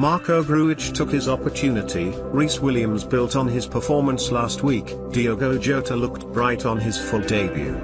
Marko Grujic took his opportunity, Rhys Williams built on his performance last week, Diogo Jota looked bright on his full debut.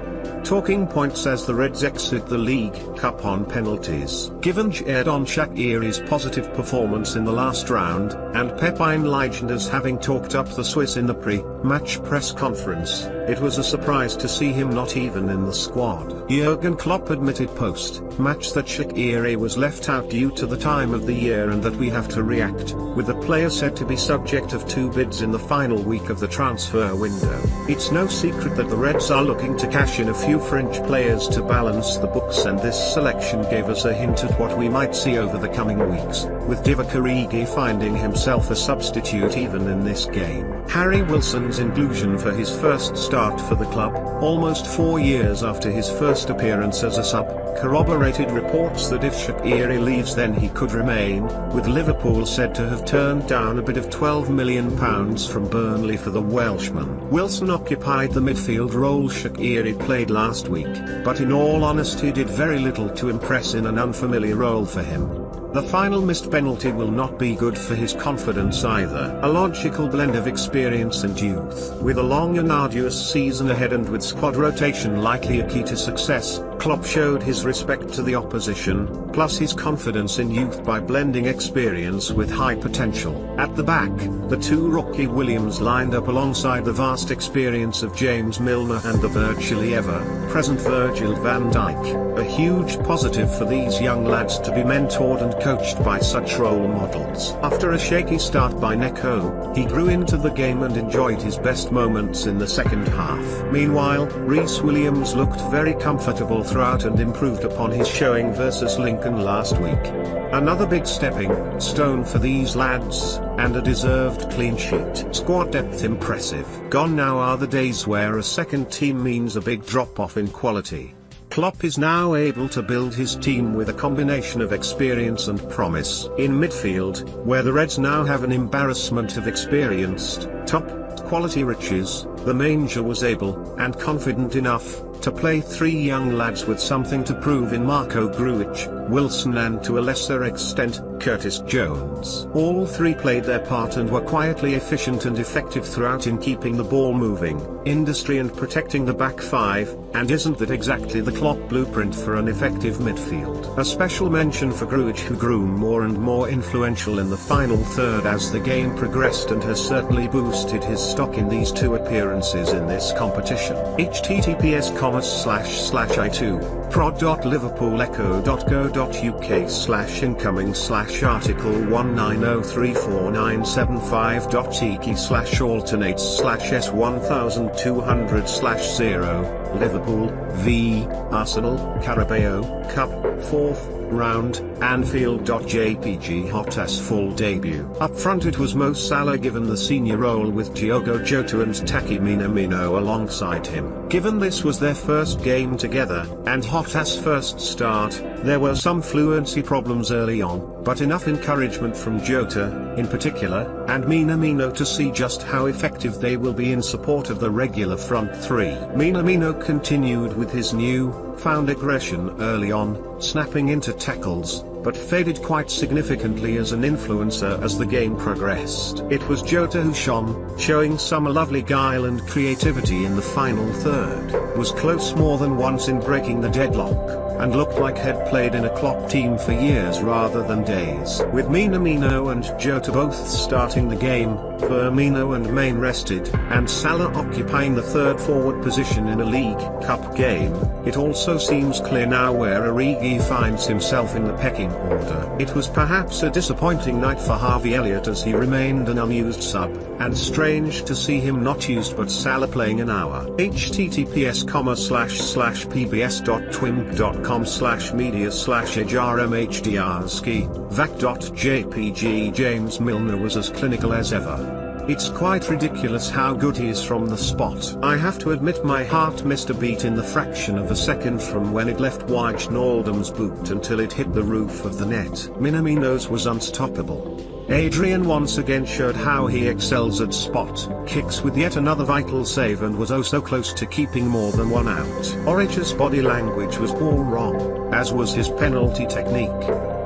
Talking points as the Reds exit the League Cup on penalties. Given Xherdan Shaqiri's positive performance in the last round, and Pepijn Lijnders having talked up the Swiss in the pre-match press conference, it was a surprise to see him not even in the squad. Jurgen Klopp admitted post-match that Shaqiri was left out due to the time of the year and that we have to react, with the player said to be subject of 2 bids in the final week of the transfer window. It's no secret that the Reds are looking to cash in a few French players to balance the books, and this selection gave us a hint at what we might see over the coming weeks, with Divock Origi finding himself a substitute even in this game. Harry Wilson's inclusion for his first start for the club, almost 4 years after his first appearance as a sub, corroborated reports that if Shaqiri leaves then he could remain, with Liverpool said to have turned down a bid of £12 million from Burnley for the Welshman. Wilson occupied the midfield role Shaqiri played last week, but in all honesty did very little to impress in an unfamiliar role for him. The final missed penalty will not be good for his confidence either. A logical blend of experience and youth. With a long and arduous season ahead and with squad rotation likely a key to success, Klopp showed his respect to the opposition, plus his confidence in youth by blending experience with high potential. At the back, the 2 rookie Williams lined up alongside the vast experience of James Milner and the virtually ever-present Virgil van Dijk. A huge positive for these young lads to be mentored and coached by such role models. After a shaky start by Neco, he grew into the game and enjoyed his best moments in the second half. Meanwhile, Rhys Williams looked very comfortable throughout and improved upon his showing versus Lincoln last week. Another big stepping stone for these lads, and a deserved clean sheet. Squad depth impressive. Gone now are the days where a second team means a big drop-off in quality. Klopp is now able to build his team with a combination of experience and promise. In midfield, where the Reds now have an embarrassment of experienced, top-quality riches, the manager was able, and confident enough, to play 3 young lads with something to prove in Marko Grujic, Wilson and to a lesser extent, Curtis Jones. All 3 played their part and were quietly efficient and effective throughout in keeping the ball moving, industry and protecting the back 5, and isn't that exactly the Klopp blueprint for an effective midfield? A special mention for Grujic, who grew more and more influential in the final third as the game progressed and has certainly boosted his stock in these 2 appearances in this competition. https://i2.pro.uk/incoming/article19034975.tiki/alternate/s1200/0 Liverpool v Arsenal Carabao Cup 4th round, Anfield.jpg. Jota's full debut. Up front it was Mo Salah given the senior role with Diogo Jota and Taki Minamino alongside him. Given this was their first game together, and Jota's first start, there were some fluency problems early on, but enough encouragement from Jota, in particular, and Minamino to see just how effective they will be in support of the regular front 3. Minamino continued with his new-found aggression early on, snapping into tackles, but faded quite significantly as an influencer as the game progressed. It was Jota who shone, showing some lovely guile and creativity in the final third, was close more than once in breaking the deadlock, and looked like had played in a Klopp team for years rather than days. With Minamino and Jota both starting the game, Firmino and Main rested, and Salah occupying the third forward position in a League Cup game, it also seems clear now where Origi finds himself in the pecking order. It was perhaps a disappointing night for Harvey Elliott as he remained an unused sub, and strange to see him not used but Salah playing an hour. https://pbs.twimp.com/media/hrmhdrski, vac.jpg. James Milner was as clinical as ever. It's quite ridiculous how good he is from the spot. I have to admit my heart missed a beat in the fraction of a second from when it left Wijnaldum's boot until it hit the roof of the net. Minamino's was unstoppable. Adrian once again showed how he excels at spot kicks with yet another vital save and was oh so close to keeping more than one out. Orig's body language was all wrong, as was his penalty technique.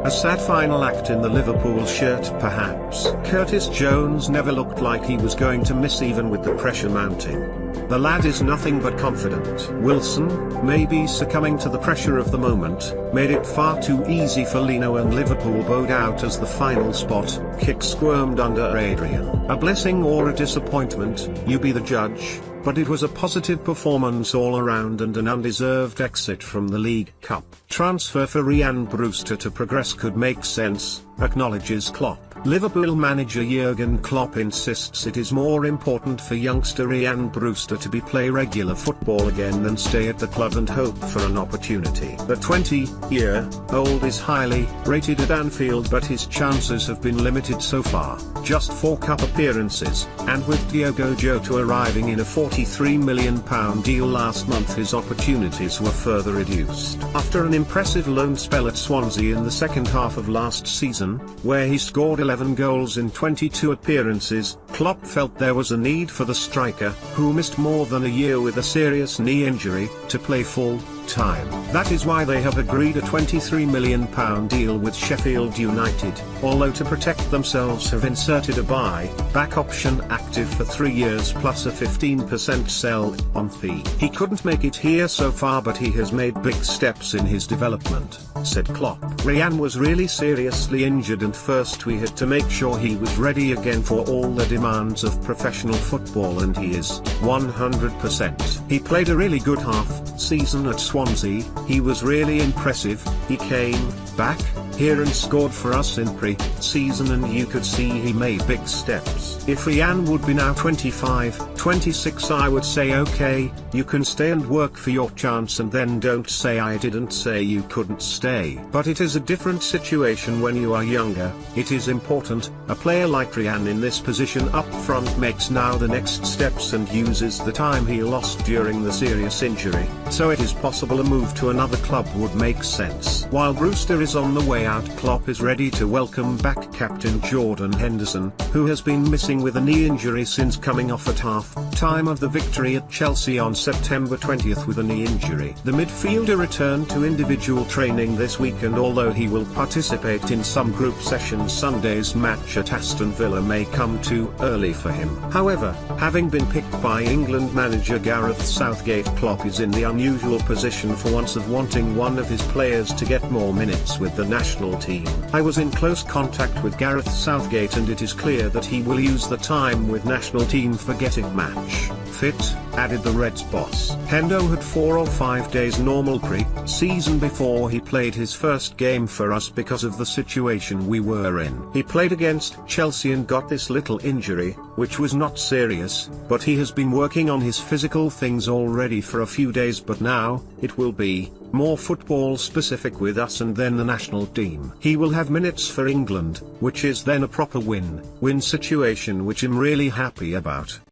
A sad final act in the Liverpool shirt perhaps. Curtis Jones never looked like he was going to miss even with the pressure mounting. The lad is nothing but confident. Wilson, maybe succumbing to the pressure of the moment, made it far too easy for Lino and Liverpool bowed out as the final spot kick squirmed under Adrian. A blessing or a disappointment, you be the judge, but it was a positive performance all around and an undeserved exit from the League Cup. Transfer for Ryan Brewster to progress could make sense, acknowledges Klopp. Liverpool manager Jurgen Klopp insists it is more important for youngster Ryan Brewster to play regular football again than stay at the club and hope for an opportunity. The 20-year-old is highly rated at Anfield, but his chances have been limited so far. Just 4 cup appearances, and with Diogo Jota arriving in a £43 million deal last month, his opportunities were further reduced. After an impressive loan spell at Swansea in the second half of last season, where he scored 11 goals in 22 appearances, Klopp felt there was a need for the striker, who missed more than a year with a serious knee injury, to play full-time. That is why they have agreed a £23 million deal with Sheffield United, although to protect themselves have inserted a buy-back option active for 3 years plus a 15% sell-on fee. He couldn't make it here so far, but he has made big steps in his development, said Klopp. Ryan was really seriously injured, and first we had to make sure he was ready again for all the demands of professional football, and he is 100%. He played a really good half-season at Swansea. He was really impressive. He came back here and scored for us in pre-season, and you could see he made big steps. If Ryan would be now 25, 26, I would say okay, you can stay and work for your chance, and then don't say I didn't say you couldn't stay. But it is a different situation when you are younger. It is important, a player like Ryan in this position up front makes now the next steps and uses the time he lost during the serious injury, so it is possible a move to another club would make sense. While Brewster is on the way out, Klopp is ready to welcome back captain Jordan Henderson, who has been missing with a knee injury since coming off at half-time of the victory at Chelsea on September 20th with a knee injury. The midfielder returned to individual training this week, and although he will participate in some group sessions, Sunday's match at Aston Villa may come too early for him. However, having been picked by England manager Gareth Southgate, Klopp is in the unusual position for once of wanting one of his players to get more minutes with the national team. I was in close contact with Gareth Southgate, and it is clear that he will use the time with national team for getting match fit, added the Reds boss. Hendo had 4 or 5 days normal pre-season before he played his first game for us because of the situation we were in. He played against Chelsea and got this little injury, which was not serious, but he has been working on his physical things already for a few days, but now it will be more football specific with us and then the national team. He will have minutes for England, which is then a proper win-win situation, which I'm really happy about.